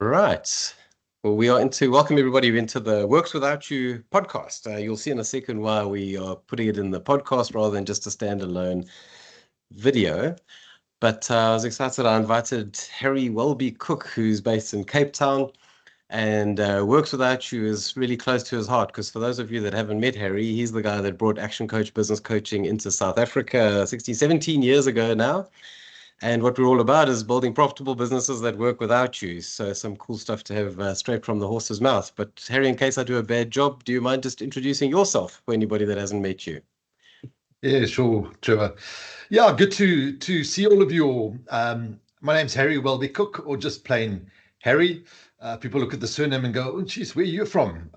Right. Well, welcome everybody into the Works Without You podcast. You'll see in a second why we are putting it in the podcast rather than just a standalone video. But I was excited. I invited Harry Welby-Cooke, who's based in Cape Town, and Works Without You is really close to his heart because for those of you that haven't met Harry, he's the guy that brought ActionCOACH business coaching into South Africa 17 years ago now. And what we're all about is building profitable businesses that work without you. So some cool stuff to have straight from the horse's mouth. But Harry, in case I do a bad job, do you mind just introducing yourself for anybody that hasn't met you? Yeah, sure, Trevor. Yeah, good to see all of you all. My name's Harry Welby-Cooke, or just plain Harry. People look at the surname and go, "Oh, geez, where are you from?"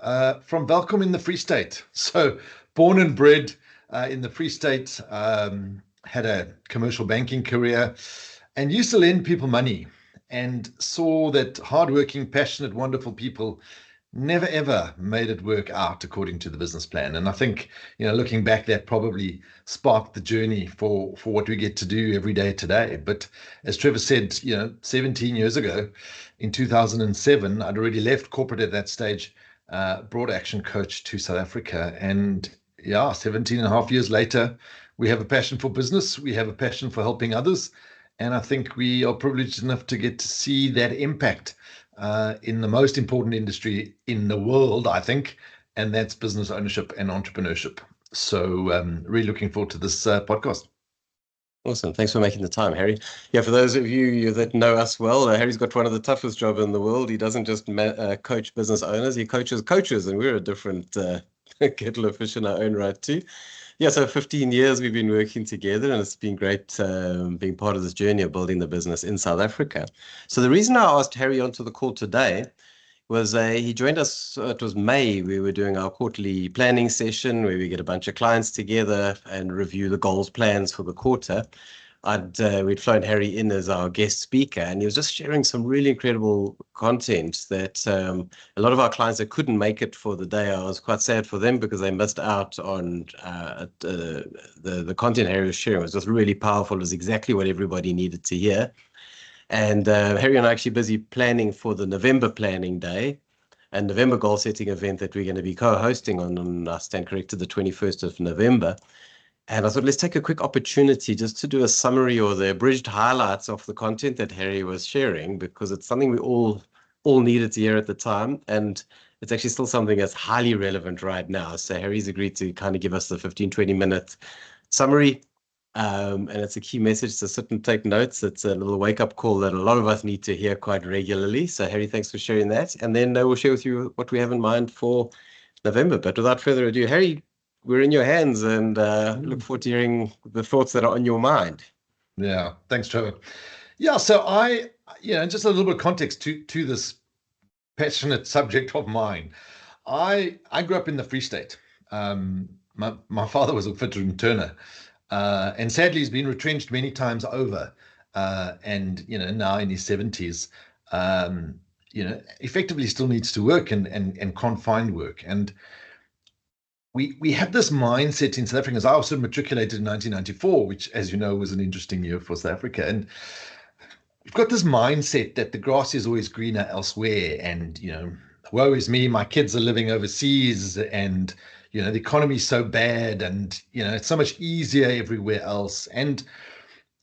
From Welkom in the Free State. So, born and bred in the Free State. Had a commercial banking career, and used to lend people money, and saw that hardworking, passionate, wonderful people never ever made it work out according to the business plan. And I think, looking back, that probably sparked the journey for what we get to do every day today. But as Trevor said, 17 years ago, in 2007, I'd already left corporate at that stage, brought ActionCOACH to South Africa. And yeah, 17 and a half years later, we have a passion for business. We have a passion for helping others. And I think we are privileged enough to get to see that impact in the most important industry in the world, I think, and that's business ownership and entrepreneurship. So really looking forward to this podcast. Awesome. Thanks for making the time, Harry. Yeah, for those of you that know us well, Harry's got one of the toughest jobs in the world. He doesn't just coach business owners, he coaches coaches, and we're a different kettle of fish in our own right too. Yeah, so 15 years we've been working together, and it's been great being part of this journey of building the business in South Africa. So the reason I asked Harry onto the call today was he joined us, it was May, we were doing our quarterly planning session where we get a bunch of clients together and review the goals plans for the quarter. We'd flown Harry in as our guest speaker, and he was just sharing some really incredible content that a lot of our clients that couldn't make it for the day, I was quite sad for them because they missed out on the content Harry was sharing. It was just really powerful. It was exactly what everybody needed to hear. And Harry and I are actually busy planning for the November planning day and November goal setting event that we're going to be co-hosting on, I stand corrected, the 21st of November. And I thought, let's take a quick opportunity just to do a summary or the abridged highlights of the content that Harry was sharing, because it's something we all needed to hear at the time. And it's actually still something that's highly relevant right now. So Harry's agreed to kind of give us the 15-20 minute summary. And it's a key message to sit and take notes. It's a little wake-up call that a lot of us need to hear quite regularly. So Harry, thanks for sharing that. And then we'll share with you what we have in mind for November. But without further ado, Harry, we're in your hands, and look forward to hearing the thoughts that are on your mind. Yeah, thanks, Trevor. Yeah, so just a little bit of context to this passionate subject of mine. I grew up in the Free State. My father was a fitter and turner, and sadly he's been retrenched many times over. And now in his 70s, effectively still needs to work and can't find work. And we had this mindset in South Africa, as I also matriculated in 1994, which, as you know, was an interesting year for South Africa. And we've got this mindset that the grass is always greener elsewhere. And, woe is me, my kids are living overseas, and, the economy is so bad, and, it's so much easier everywhere else. And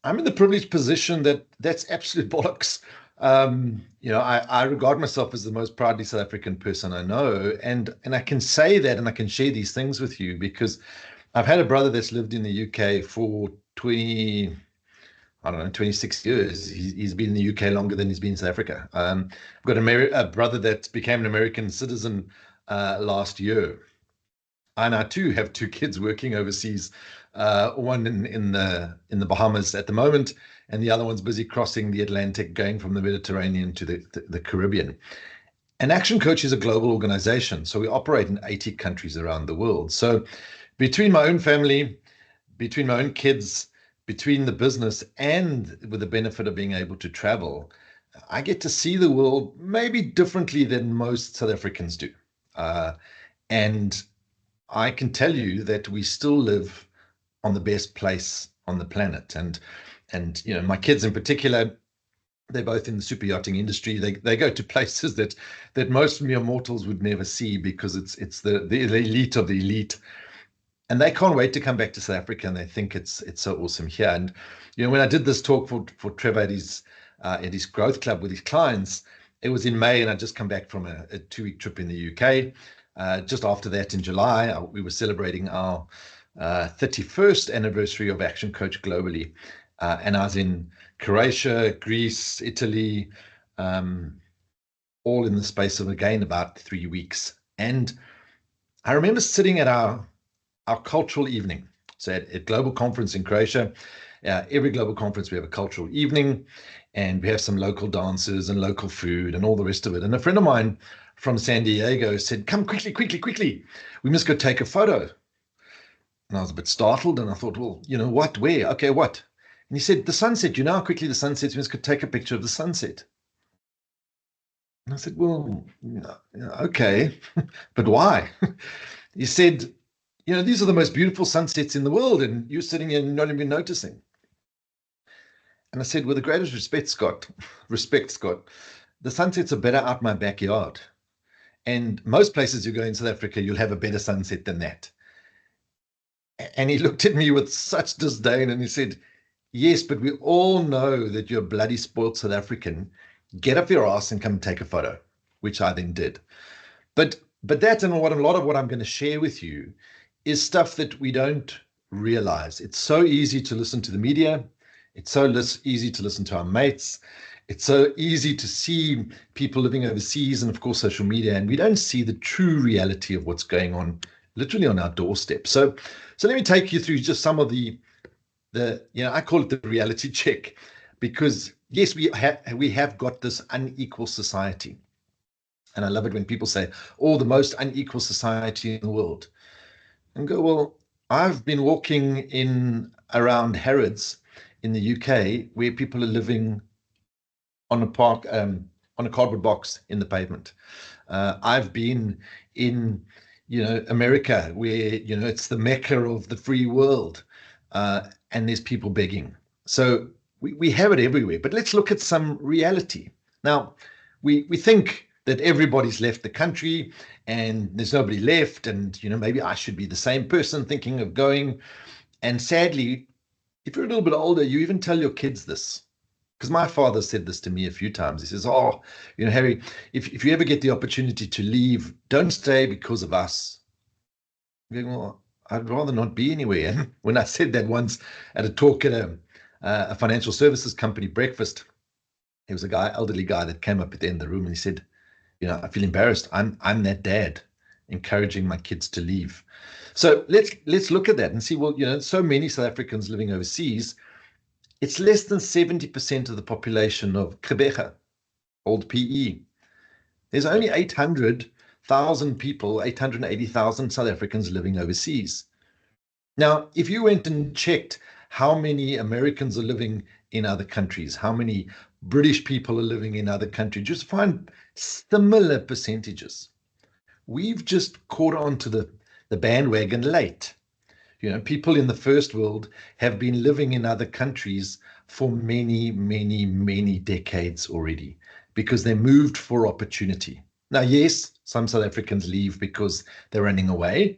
I'm in the privileged position that that's absolute bollocks. I regard myself as the most proudly South African person I know, and I can say that, and I can share these things with you because I've had a brother that's lived in the UK for 26 years. He's been in the UK longer than he's been in South Africa. I've got a brother that became an American citizen last year. And I too have two kids working overseas, one in the Bahamas at the moment, and the other one's busy crossing the Atlantic, going from the Mediterranean to the Caribbean. And ActionCOACH is a global organization, so we operate in 80 countries around the world. So between my own family, between my own kids, between the business, and with the benefit of being able to travel, I get to see the world maybe differently than most South Africans do. And I can tell you that we still live on the best place on the planet. And my kids in particular, They're both in the super yachting industry. They go to places that most mere mortals would never see, because it's the elite of the elite. And they can't wait to come back to South Africa, and they think it's so awesome here. And when I did this talk for Trevor at his growth club with his clients, it was in May, and I'd just come back from a 2-week trip in the UK. Just after that, in July, we were celebrating our 31st anniversary of ActionCOACH globally, and I was in Croatia, Greece, Italy, all in the space of, again, about 3 weeks. And I remember sitting at our cultural evening. So at Global Conference in Croatia, every global conference, we have a cultural evening, and we have some local dancers and local food and all the rest of it. And a friend of mine from San Diego said, "Come quickly. We must go take a photo." And I was a bit startled, and I thought, well, what, where? Okay, what? And he said, "The sunset. You know how quickly the sunset sets. We must go take a picture of the sunset." And I said, "Well, okay, but why?" He said, "These are the most beautiful sunsets in the world, and you're sitting here and not even noticing." And I said, "With the greatest respect, Scott, the sunsets are better out my backyard. And most places you go in South Africa, you'll have a better sunset than that." And he looked at me with such disdain, and he said, "Yes, but we all know that you're a bloody spoiled South African. Get up your ass and come take a photo," which I then did. But that, and a lot of what I'm going to share with you, is stuff that we don't realize. It's so easy to listen to the media. It's so easy to listen to our mates. It's so easy to see people living overseas, and of course social media, and we don't see the true reality of what's going on literally on our doorstep. So let me take you through just some of the I call it the reality check, because yes, we have got this unequal society. And I love it when people say, "Oh, the most unequal society in the world." And go, well, I've been walking around Harrods in the UK, where people are living on a cardboard box in the pavement. I've been in America, where it's the mecca of the free world, and there's people begging. So we have it everywhere. But let's look at some reality. Now, we think that everybody's left the country and there's nobody left, and maybe I should be the same person thinking of going. And sadly, if you're a little bit older, you even tell your kids this, because my father said this to me a few times. He says, "Oh, Harry, if you ever get the opportunity to leave, don't stay because of us." I'm going, well, I'd rather not be anywhere. And when I said that once at a talk at a financial services company breakfast, there was a elderly guy that came up at the end of the room, and he said, "I feel embarrassed. I'm that dad encouraging my kids to leave." So let's look at that and see, well, so many South Africans living overseas. It's less than 70% of the population of Quebec, old PE. There's only 800,000 people, 880,000 South Africans living overseas. Now, if you went and checked how many Americans are living in other countries, how many British people are living in other countries, just find similar percentages. We've just caught on to the bandwagon late. People in the first world have been living in other countries for many, many, many decades already, because they moved for opportunity. Now, yes, some South Africans leave because they're running away,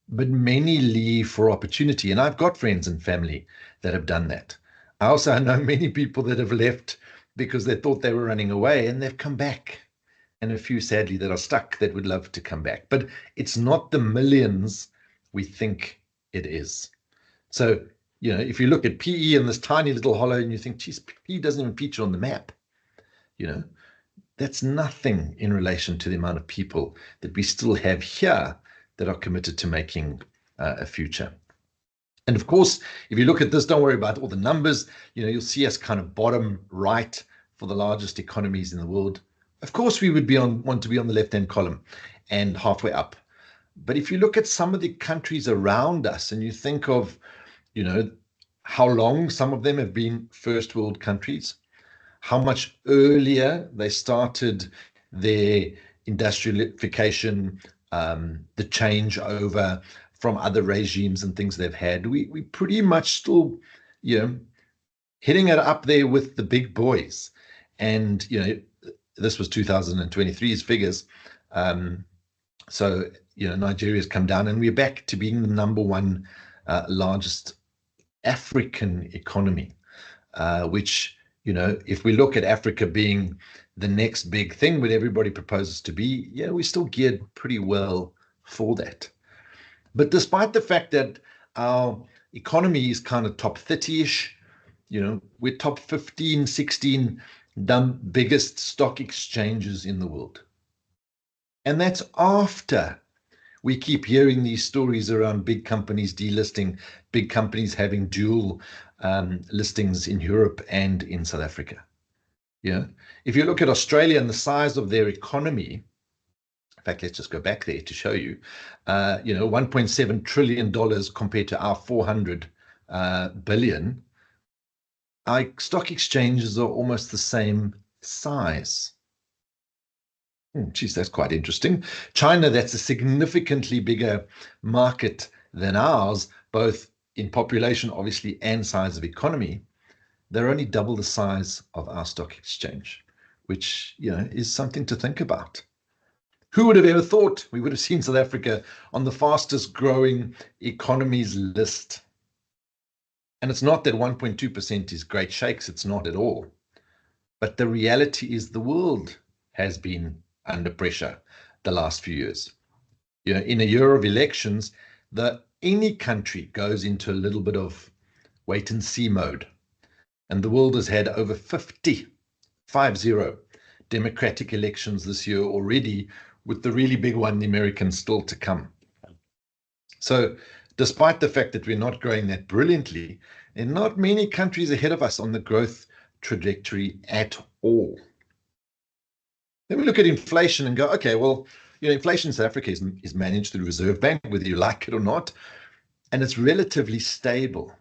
but many leave for opportunity. And I've got friends and family that have done that. I also know many people that have left because they thought they were running away, and they've come back. And a few, sadly, that are stuck, that would love to come back. But it's not the millions we think it is. So, if you look at PE in this tiny little hollow and you think, geez, PE doesn't even feature on the map, that's nothing in relation to the amount of people that we still have here that are committed to making a future. And of course, if you look at this, don't worry about all the numbers. You'll see us kind of bottom right for the largest economies in the world. Of course, we would want to be on the left-hand column and halfway up. But if you look at some of the countries around us and you think of, how long some of them have been first world countries, how much earlier they started their industrialization, the changeover from other regimes and things they've had, we pretty much still, hitting it up there with the big boys. And, this was 2023's figures. So, Nigeria's come down, and we're back to being the number one largest African economy, which, if we look at Africa being the next big thing, what everybody proposes to be, we're still geared pretty well for that. But despite the fact that our economy is kind of top 30-ish, we're top 15, 16 biggest stock exchanges in the world. And that's after we keep hearing these stories around big companies delisting, big companies having dual listings in Europe and in South Africa. If you look at Australia and the size of their economy, in fact, let's just go back there to show you, $1.7 trillion compared to our 400 billion. Our stock exchanges are almost the same size. Geez, that's quite interesting. China, that's a significantly bigger market than ours, both in population, obviously, and size of economy. They're only double the size of our stock exchange, which, is something to think about. Who would have ever thought we would have seen South Africa on the fastest growing economies list? And it's not that 1.2% is great shakes. It's not at all. But the reality is the world has been under pressure the last few years. In a year of elections, any country goes into a little bit of wait and see mode. And the world has had over 50 democratic elections this year already, with the really big one, the Americans, still to come. So despite the fact that we're not growing that brilliantly, there are not many countries ahead of us on the growth trajectory at all. Then we look at inflation and go, okay, well, inflation in South Africa is managed through the Reserve Bank, whether you like it or not, and it's relatively stable.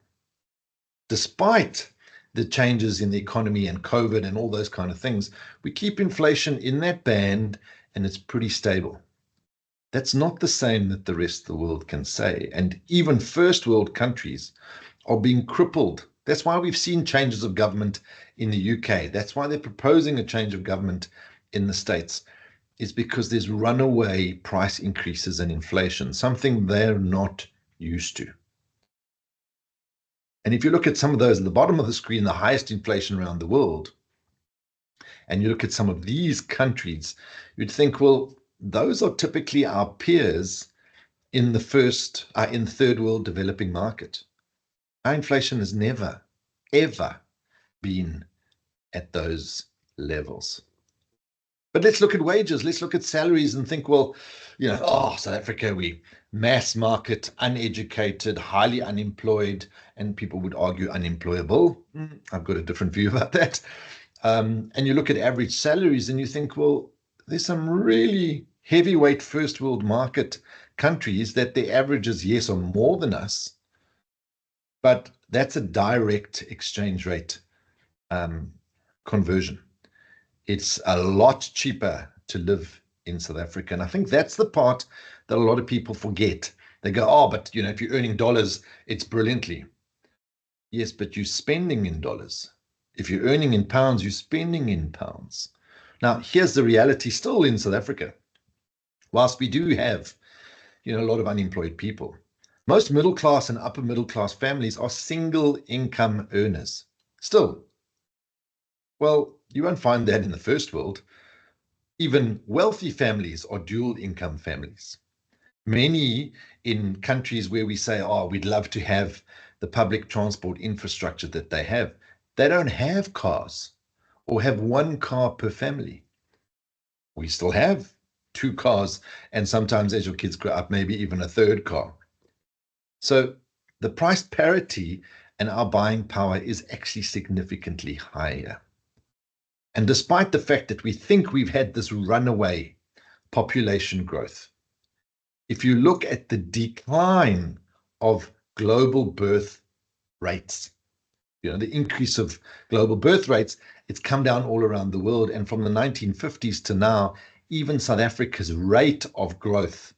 Despite the changes in the economy and COVID and all those kind of things, we keep inflation in that band, and it's pretty stable. That's not the same that the rest of the world can say. And even first world countries are being crippled. That's why we've seen changes of government in the UK. That's why they're proposing a change of government in the States, is because there's runaway price increases and inflation, something they're not used to. And if you look at some of those at the bottom of the screen, the highest inflation around the world, and you look at some of these countries, you'd think, well, those are typically our peers in the third world developing market. Our inflation has never, ever been at those levels. But let's look at wages, let's look at salaries and think, well, South Africa, we mass market, uneducated, highly unemployed, and people would argue unemployable. I've got a different view about that. And you look at average salaries and you think, well, there's some really heavyweight first world market countries that the averages, yes, are more than us, but that's a direct exchange rate conversion. It's a lot cheaper to live in South Africa. And I think that's the part that a lot of people forget. They go, oh, but if you're earning dollars, it's brilliantly. Yes, but you're spending in dollars. If you're earning in pounds, you're spending in pounds. Now, here's the reality still in South Africa. Whilst we do have, a lot of unemployed people, most middle class and upper middle class families are single income earners still. Well, you won't find that in the first world. Even wealthy families are dual income families. Many in countries where we say, oh, we'd love to have the public transport infrastructure that they have, they don't have cars or have one car per family. We still have 2 cars, and sometimes as your kids grow up, maybe even a 3rd car. So the price parity and our buying power is actually significantly higher. And despite the fact that we think we've had this runaway population growth, if you look at the decline of global birth rates, the increase of global birth rates, it's come down all around the world. And from the 1950s to now, even South Africa's rate of growth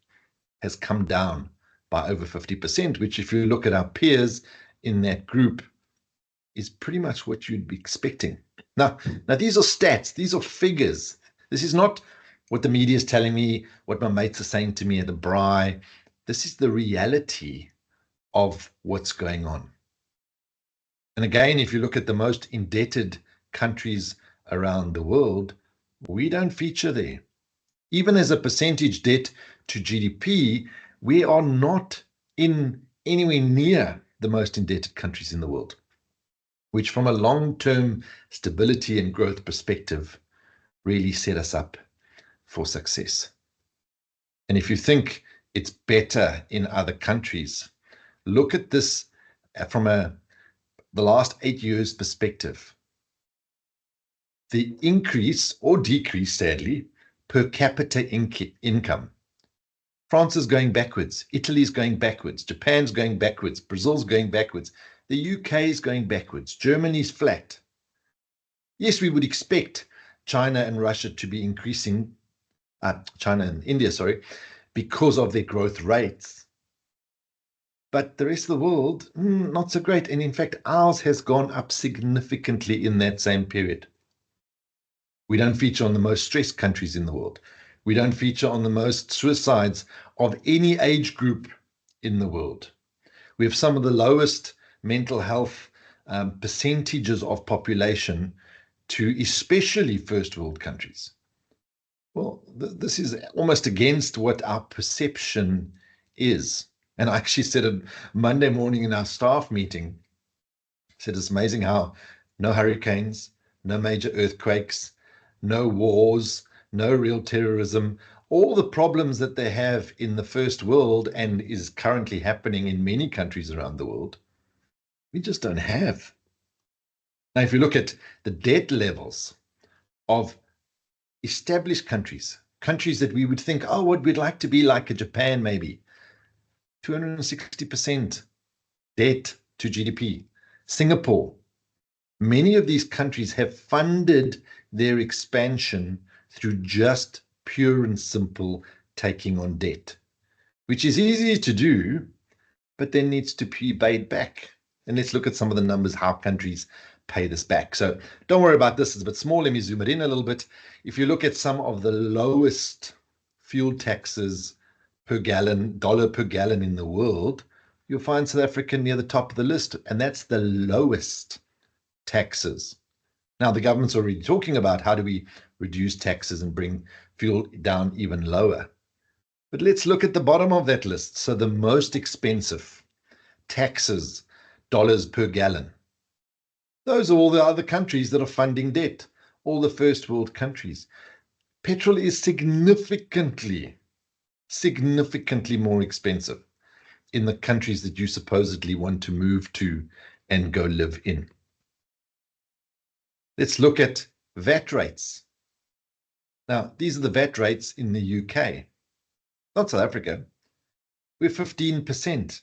has come down by over 50%, which if you look at our peers in that group is pretty much what you'd be expecting. Now, these are stats. These are figures. This is not what the media is telling me, what my mates are saying to me at the braai. This is the reality of what's going on. And again, if you look at the most indebted countries around the world, we don't feature there. Even as a percentage debt to GDP, we are not in anywhere near the most indebted countries in the world, which from a long-term stability and growth perspective really set us up for success. And if you think it's better in other countries, look at this from the last 8 years perspective. The increase or decrease, sadly, per capita income. France is going backwards. Italy's going backwards. Japan's going backwards. Brazil's going backwards. The UK is going backwards. Germany's flat. Yes, we would expect China and Russia to be increasing, China and India, sorry, because of their growth rates. But the rest of the world, not so great. And in fact, ours has gone up significantly in that same period. We don't feature on the most stressed countries in the world. We don't feature on the most suicides of any age group in the world. We have some of the lowest mental health percentages of population to especially first world countries. Well, this is almost against what our perception is. And I actually said it Monday morning in our staff meeting, I said it's amazing how no hurricanes, no major earthquakes, no wars, no real terrorism, all the problems that they have in the first world and is currently happening in many countries around the world, we just don't have. Now, if you look at the debt levels of established countries, countries that we would think, oh, what we'd like to be like a Japan, maybe 260% debt to GDP. Singapore, many of these countries have funded their expansion through just pure and simple taking on debt, which is easy to do, but then needs to be paid back. And let's look at some of the numbers, how countries pay this back. So don't worry about this, it's a bit small. Let me zoom it in a little bit. If you look at some of the lowest fuel taxes per gallon, dollar per gallon in the world, you'll find South Africa near the top of the list, and that's the lowest taxes. Now, the government's already talking about how do we reduce taxes and bring fuel down even lower. But let's look at the bottom of that list. So the most expensive taxes, dollars per gallon. Those are all the other countries that are funding debt, all the first world countries. Petrol is significantly more expensive in the countries that you supposedly want to move to and go live in. Let's look at VAT rates. Now, these are the VAT rates in the UK, not South Africa. We're 15%.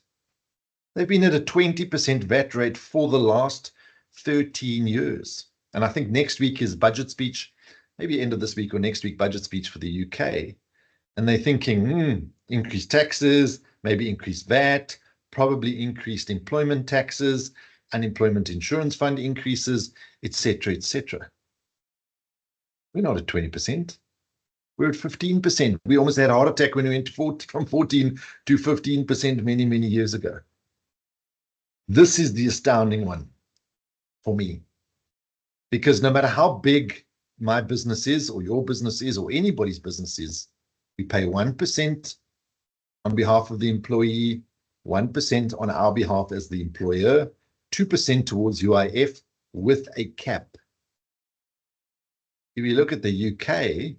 They've been at a 20% VAT rate for the last 13 years. And I think next week is budget speech, maybe end of this week or next week, budget speech for the UK. And they're thinking, increased taxes, maybe increased VAT, probably increased employment taxes, unemployment insurance fund increases, etc., etc. We're not at 20%. We're at 15%. We almost had a heart attack when we went from 14 to 15% many, many years ago. This is the astounding one for me. Because no matter how big my business is, or your business is, or anybody's business is, we pay 1% on behalf of the employee, 1% on our behalf as the employer, 2% towards UIF with a cap. If you look at the UK,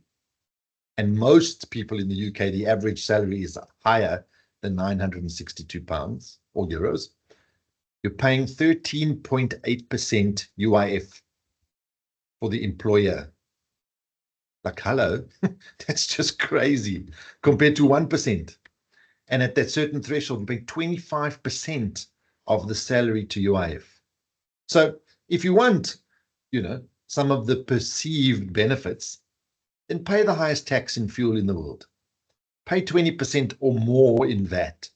and most people in the UK, the average salary is higher than £962 or euros, you're paying 13.8% UIF for the employer. Like, hello, that's just crazy compared to 1%. And at that certain threshold, you pay 25% of the salary to UIF. So if you want, some of the perceived benefits, then pay the highest tax in fuel in the world. Pay 20% or more in VAT.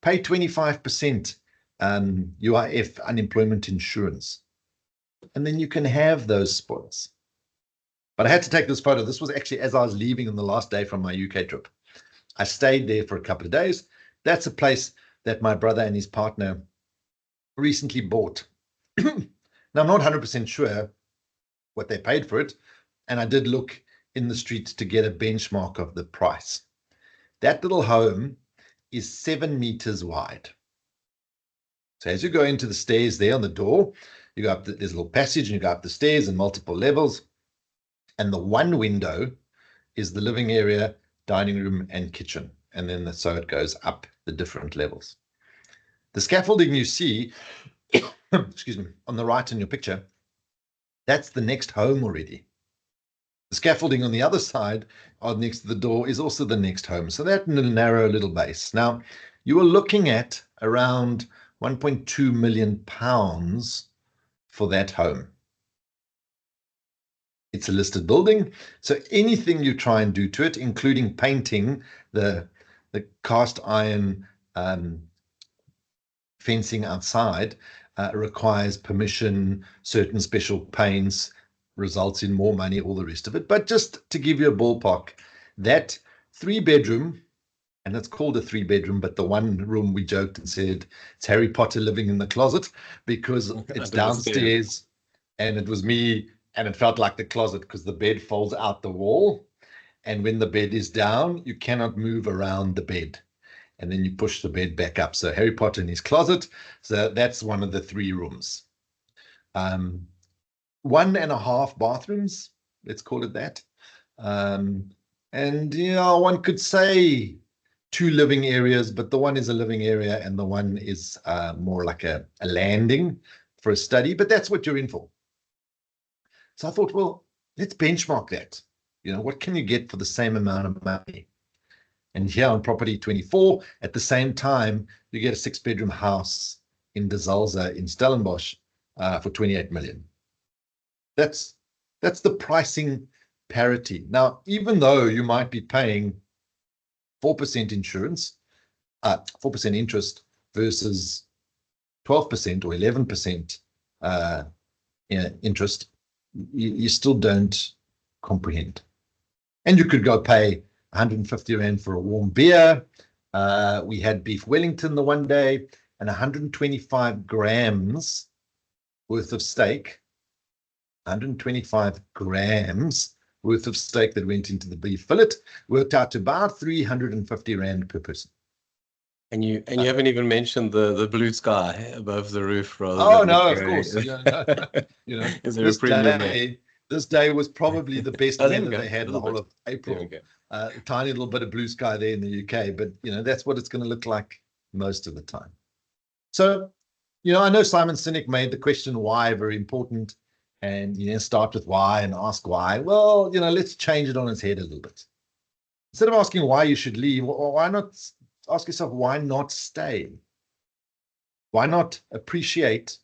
Pay 25% UIF unemployment insurance. and then you can have those spoils. But I had to take this photo. This was actually as I was leaving on the last day from my UK trip. I stayed there for a couple of days. That's a place that my brother and his partner recently bought. Now, I'm not 100% sure what they paid for it, and I did look in the streets to get a benchmark of the price. That little home is 7 meters wide. So as you go into the stairs there on the door, you go up, there's a little passage, and you go up the stairs in multiple levels. And the one window is the living area, dining room, and kitchen. And then so it goes up the different levels. The scaffolding you see, excuse me, on the right in your picture, that's the next home already. The scaffolding on the other side, next to the door, is also the next home. So that in a narrow little base. Now, you are looking at around 1.2 million pounds for that home. It's a listed building, so anything you try and do to it, including painting the cast iron fencing outside, requires permission, certain special paints, results in more money, all the rest of it. But just to give you a ballpark, that 3-bedroom, and it's called a 3-bedroom, but the one room we joked and said it's Harry Potter living in the closet because it's downstairs, and it was me, and it felt like the closet because the bed folds out the wall, and when the bed is down, you cannot move around the bed, and then you push the bed back up. So Harry Potter in his closet. So that's one of the 3 rooms. 1.5 bathrooms, let's call it that. And one could say 2 living areas, but the one is a living area and the one is more like a landing for a study, but that's what you're in for. So I thought, well, let's benchmark that. What can you get for the same amount of money? And here on Property 24, at the same time, you get a 6-bedroom house in De Zalze in Stellenbosch for 28 million. That's the pricing parity. Now, even though you might be paying 4% insurance, 4% interest versus 12% or 11% interest, you still don't comprehend. And you could go pay 150 Rand for a warm beer. We had beef Wellington the one day and 125 grams worth of steak. 125 grams worth of steak that went into the beef fillet worked out to about 350 Rand per person. And you haven't even mentioned the blue sky above the roof, rather. Oh no, of course. Is there a premium there? This day was probably the best weather they had the whole of April. A tiny little bit of blue sky there in the UK, but that's what it's going to look like most of the time. So, I know Simon Sinek made the question why very important, and start with why and ask why. Well, let's change it on its head a little bit. Instead of asking why you should leave, why not ask yourself why not stay? Why not appreciate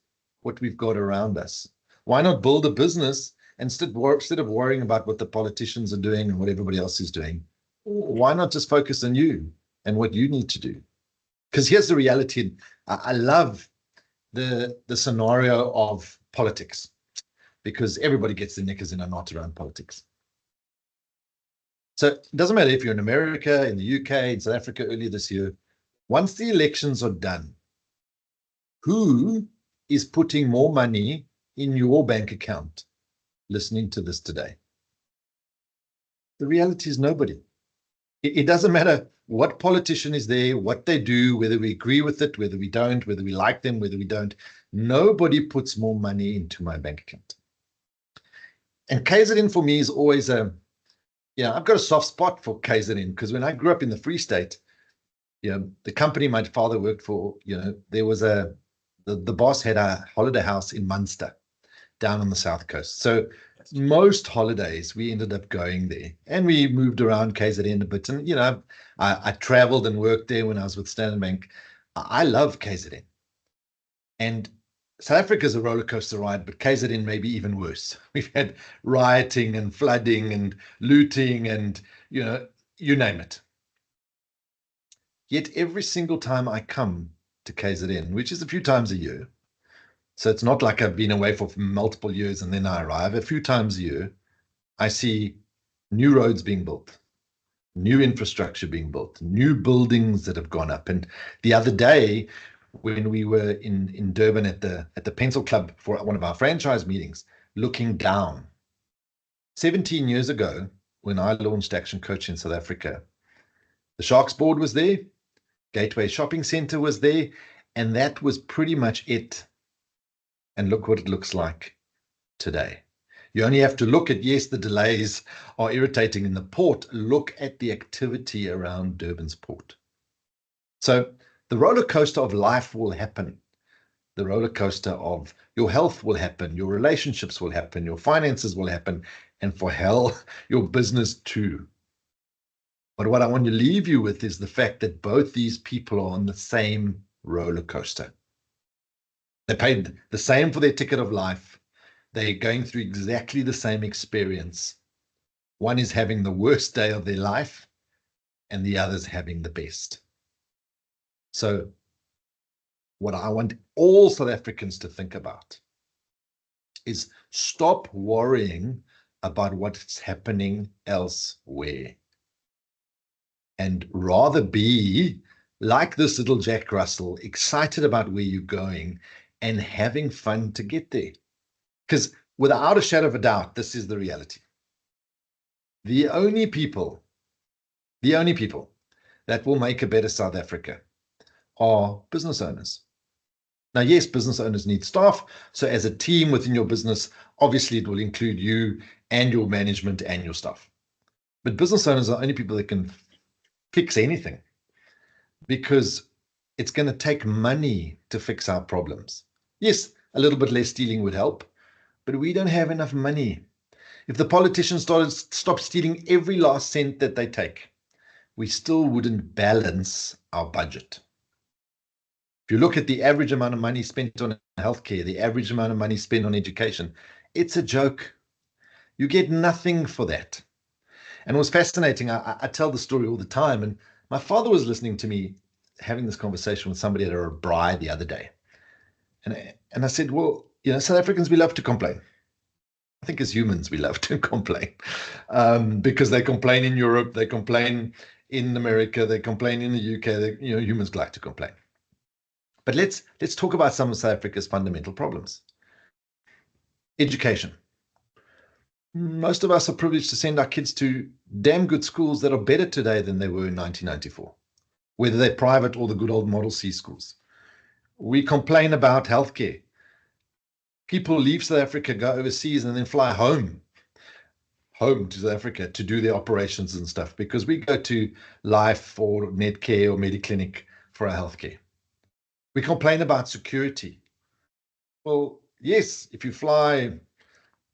what we've got around us? Why not build a business instead of worrying about what the politicians are doing and what everybody else is doing? Why not just focus on you and what you need to do? Because here's the reality. I love the scenario of politics, because everybody gets their knickers in a knot around politics. So it doesn't matter if you're in America, in the UK, in South Africa earlier this year, once the elections are done, who is putting more money in your bank account listening to this today? The reality is nobody. It doesn't matter what politician is there, what they do, whether we agree with it, whether we don't, whether we like them, whether we don't. Nobody puts more money into my bank account. And KZN for me is always I've got a soft spot for KZN, because when I grew up in the Free State, the company my father worked for, there was the boss had a holiday house in Munster down on the south coast. So most holidays we ended up going there, and we moved around KZN a bit. And, I traveled and worked there when I was with Standard Bank. I love KZN. And South Africa is a roller coaster ride, but KZN may be even worse. We've had rioting and flooding and looting and, you name it. Yet every single time I come to KZN, which is a few times a year, So it's not like I've been away for multiple years and then I arrive. A few times a year, I see new roads being built, new infrastructure being built, new buildings that have gone up. And the other day, when we were in Durban at the Pencil Club for one of our franchise meetings, looking down, 17 years ago, when I launched ActionCOACH in South Africa, the Sharks board was there, Gateway Shopping Centre was there, and that was pretty much it. And look what it looks like today. You only have to look at, yes, the delays are irritating in the port. Look at the activity around Durban's port. So the roller coaster of life will happen. The roller coaster of your health will happen. Your relationships will happen. Your finances will happen. And for hell, your business too. But what I want to leave you with is the fact that both these people are on the same roller coaster. They paid the same for their ticket of life. They're going through exactly the same experience. One is having the worst day of their life, and the other's having the best. So what I want all South Africans to think about is stop worrying about what's happening elsewhere, and rather be like this little Jack Russell, excited about where you're going and having fun to get there. Because without a shadow of a doubt, this is the reality. The only people that will make a better South Africa are business owners. Now, yes, business owners need staff. So as a team within your business, obviously it will include you and your management and your staff. But business owners are only people that can fix anything, because it's going to take money to fix our problems. Yes, a little bit less stealing would help, but we don't have enough money. If the politicians stopped stealing every last cent that they take, we still wouldn't balance our budget. If you look at the average amount of money spent on healthcare, the average amount of money spent on education, it's a joke. You get nothing for that. And it was fascinating. I tell the story all the time. And my father was listening to me having this conversation with somebody at a braai the other day. And I said, well, South Africans, we love to complain. I think as humans, we love to complain, because they complain in Europe, they complain in America, they complain in the UK. Humans like to complain. But let's talk about some of South Africa's fundamental problems. Education. Most of us are privileged to send our kids to damn good schools that are better today than they were in 1994, whether they're private or the good old Model C schools. We complain about healthcare. People leave South Africa, go overseas, and then fly home to South Africa to do their operations and stuff, because we go to Life or Netcare or Mediclinic for our healthcare. We complain about security. Well, yes, if you fly,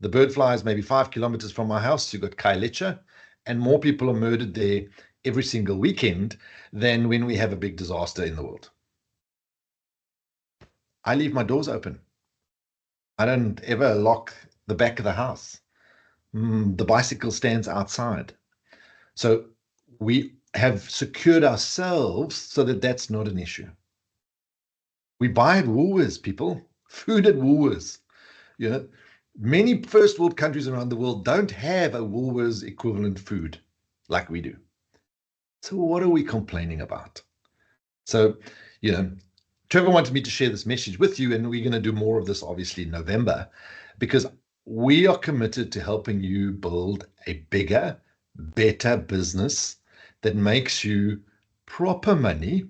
the bird flies maybe 5 kilometers from my house, you've got Khayelitsha, and more people are murdered there every single weekend than when we have a big disaster in the world. I leave my doors open. I don't ever lock the back of the house. The bicycle stands outside. So we have secured ourselves so that that's not an issue. We buy at Woolworths, people. Food at Woolworths. Many first world countries around the world don't have a Woolworths equivalent food like we do. So what are we complaining about? So, Trevor wanted me to share this message with you, and we're going to do more of this obviously in November, because we are committed to helping you build a bigger, better business that makes you proper money,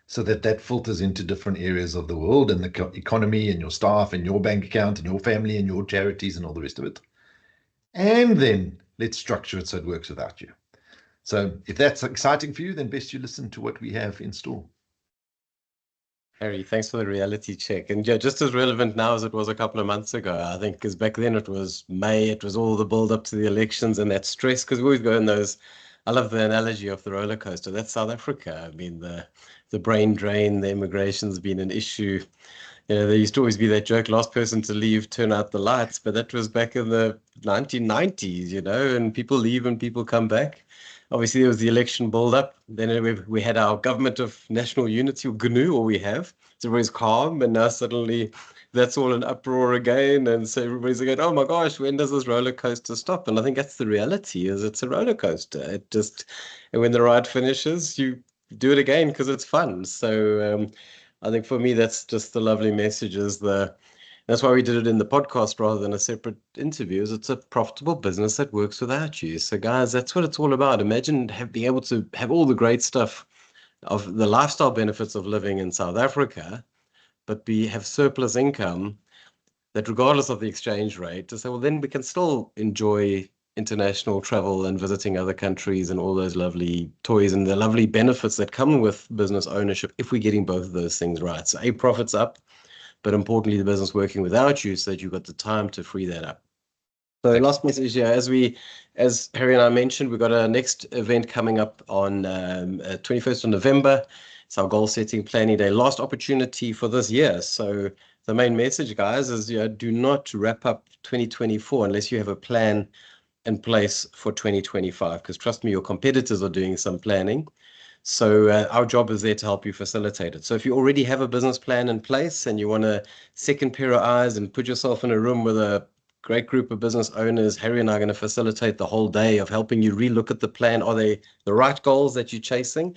so that filters into different areas of the world and the economy and your staff and your bank account and your family and your charities and all the rest of it. And then let's structure it so it works without you. So if that's exciting for you, then best you listen to what we have in store. Harry, thanks for the reality check. And yeah, just as relevant now as it was a couple of months ago, I think, because back then it was May, it was all the build up to the elections and that stress, because we always go in those, I love the analogy of the roller coaster. That's South Africa. I mean, the brain drain, the immigration's been an issue. There used to always be that joke, last person to leave, turn out the lights, but that was back in the 1990s, and people leave and people come back. Obviously, there was the election build-up. Then we had our government of national unity, or GNU, or we have. So everybody's calm, and now suddenly that's all an uproar again. And so everybody's going, oh my gosh, when does this roller coaster stop? And I think that's the reality, is it's a roller coaster. And when the ride finishes, you do it again because it's fun. So I think for me, that's just the lovely message, that's why we did it in the podcast rather than a separate interview, is it's a profitable business that works without you. So guys, that's what it's all about. Imagine being able to have all the great stuff of the lifestyle benefits of living in South Africa, but have surplus income that, regardless of the exchange rate, to say, well, then we can still enjoy international travel and visiting other countries and all those lovely toys and the lovely benefits that come with business ownership if we're getting both of those things right. So profits up, but importantly, the business working without you so that you've got the time to free that up. So last message here, as Harry and I mentioned, we've got our next event coming up on 21st of November. It's our goal setting planning day, last opportunity for this year. So the main message, guys, is do not wrap up 2024 unless you have a plan in place for 2025, because trust me, your competitors are doing some planning. So our job is there to help you facilitate it. So if you already have a business plan in place and you want a second pair of eyes and put yourself in a room with a great group of business owners, Harry and I are going to facilitate the whole day of helping you relook at the plan. Are they the right goals that you're chasing?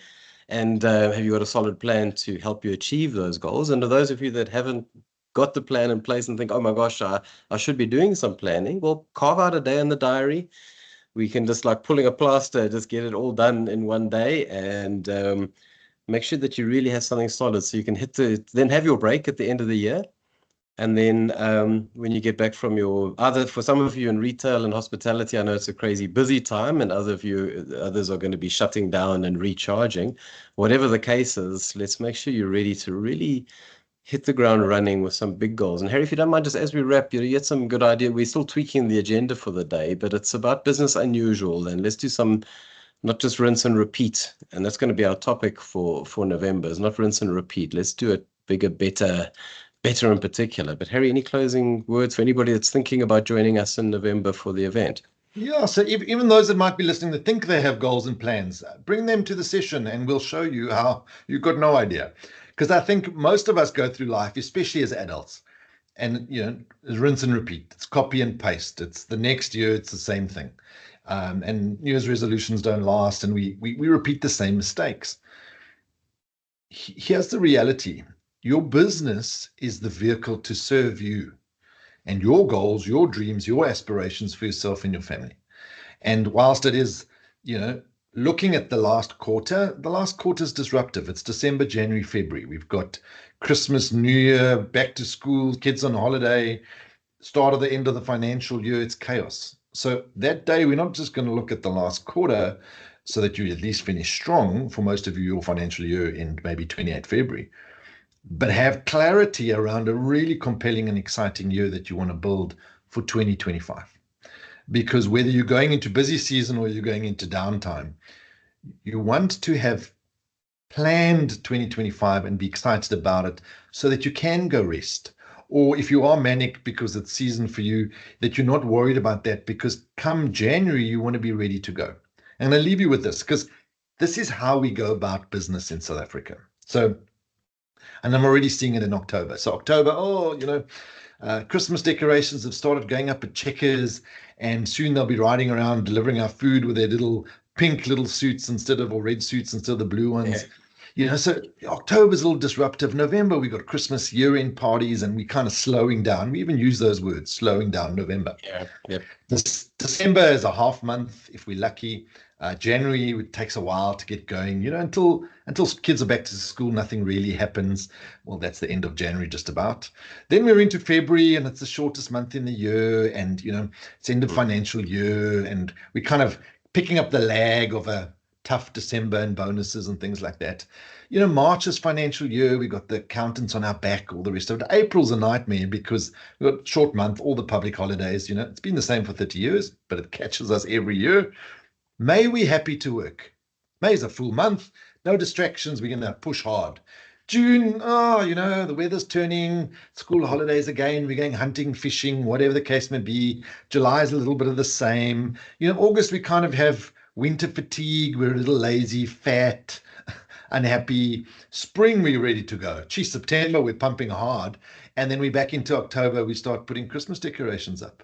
And have you got a solid plan to help you achieve those goals? And to those of you that haven't got the plan in place and think, oh my gosh, I should be doing some planning, well, carve out a day in the diary. We can just, like pulling a plaster, just get it all done in one day, and make sure that you really have something solid so you can then have your break at the end of the year. And then when you get back from for some of you in retail and hospitality, I know it's a crazy busy time, and others are going to be shutting down and recharging. Whatever the case is, let's make sure you're ready to really hit the ground running with some big goals. And Harry, if you don't mind, just as we wrap, you get some good idea. We're still tweaking the agenda for the day, but it's about business unusual. And let's do some, not just rinse and repeat. And that's going to be our topic for November, is not rinse and repeat. Let's do it bigger, better in particular. But Harry, any closing words for anybody that's thinking about joining us in November for the event? Yeah, so even those that might be listening that think they have goals and plans, bring them to the session and we'll show you how you've got no idea. Because I think most of us go through life, especially as adults, and rinse and repeat. It's copy and paste. It's the next year, it's the same thing. And New Year's resolutions don't last, and we repeat the same mistakes. Here's the reality. Your business is the vehicle to serve you and your goals, your dreams, your aspirations for yourself and your family. And whilst it is, looking at the last quarter is disruptive. It's December, January, February. We've got Christmas, New Year, back to school, kids on holiday, start of the end of the financial year. It's chaos. So that day, we're not just going to look at the last quarter so that you at least finish strong, for most of you, your financial year in maybe 28 February, but have clarity around a really compelling and exciting year that you want to build for 2025. Because whether you're going into busy season or you're going into downtime, you want to have planned 2025 and be excited about it so that you can go rest. Or if you are manic because it's season for you, that you're not worried about that, because come January, you want to be ready to go. And I'll leave you with this, because this is how we go about business in South Africa. So, and I'm already seeing it in October. So October, Christmas decorations have started going up at Checkers, and soon they'll be riding around delivering our food with their pink little suits or red suits instead of the blue ones. Yeah. So October's a little disruptive. November, we got Christmas year-end parties, and we kind of slowing down. We even use those words, slowing down November. Yeah. Yep. December is a half month, if we're lucky. January, it takes a while to get going, until kids are back to school, nothing really happens. Well, that's the end of January, just about. Then we're into February, and it's the shortest month in the year, and it's end of financial year, and we're kind of picking up the lag of a tough December and bonuses and things like that. March is financial year. We got the accountants on our back, all the rest of it. April's a nightmare because we've got short month, all the public holidays. It's been the same for 30 years, but it catches us every year. May, we're happy to work. May is a full month, no distractions. We're going to push hard. June, oh, the weather's turning, school holidays again, we're going hunting, fishing, whatever the case may be. July is a little bit of the same. August, we kind of have winter fatigue, we're a little lazy, fat, unhappy. Spring, we're ready to go. Geez, September, we're pumping hard. And then we're back into October, we start putting Christmas decorations up.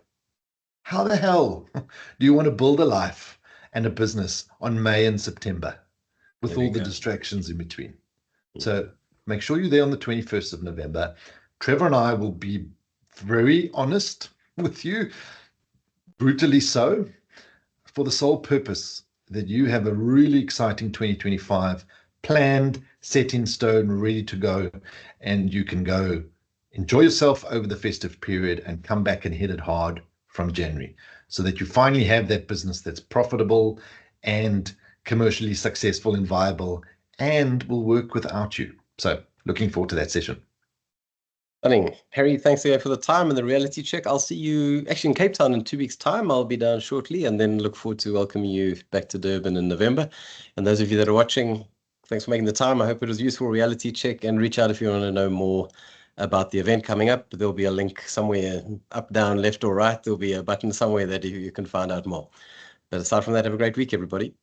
How the hell do you want to build a life and a business on May and September with all the distractions in between? So make sure you're there on the 21st of November. Trevor and I will be very honest with you, brutally so, for the sole purpose that you have a really exciting 2025 planned, set in stone, ready to go, and you can go enjoy yourself over the festive period and come back and hit it hard from January, so that you finally have that business that's profitable and commercially successful and viable and will work without you. So looking forward to that session. Stunning. Harry, thanks again for the time and the reality check. I'll see you actually in Cape Town in 2 weeks' time. I'll be down shortly, and then look forward to welcoming you back to Durban in November. And those of you that are watching, thanks for making the time. I hope it was useful reality check, and reach out if you want to know more about the event coming up. There'll be a link somewhere up, down, left or right. There'll be a button somewhere that you can find out more. But aside from that, have a great week, everybody.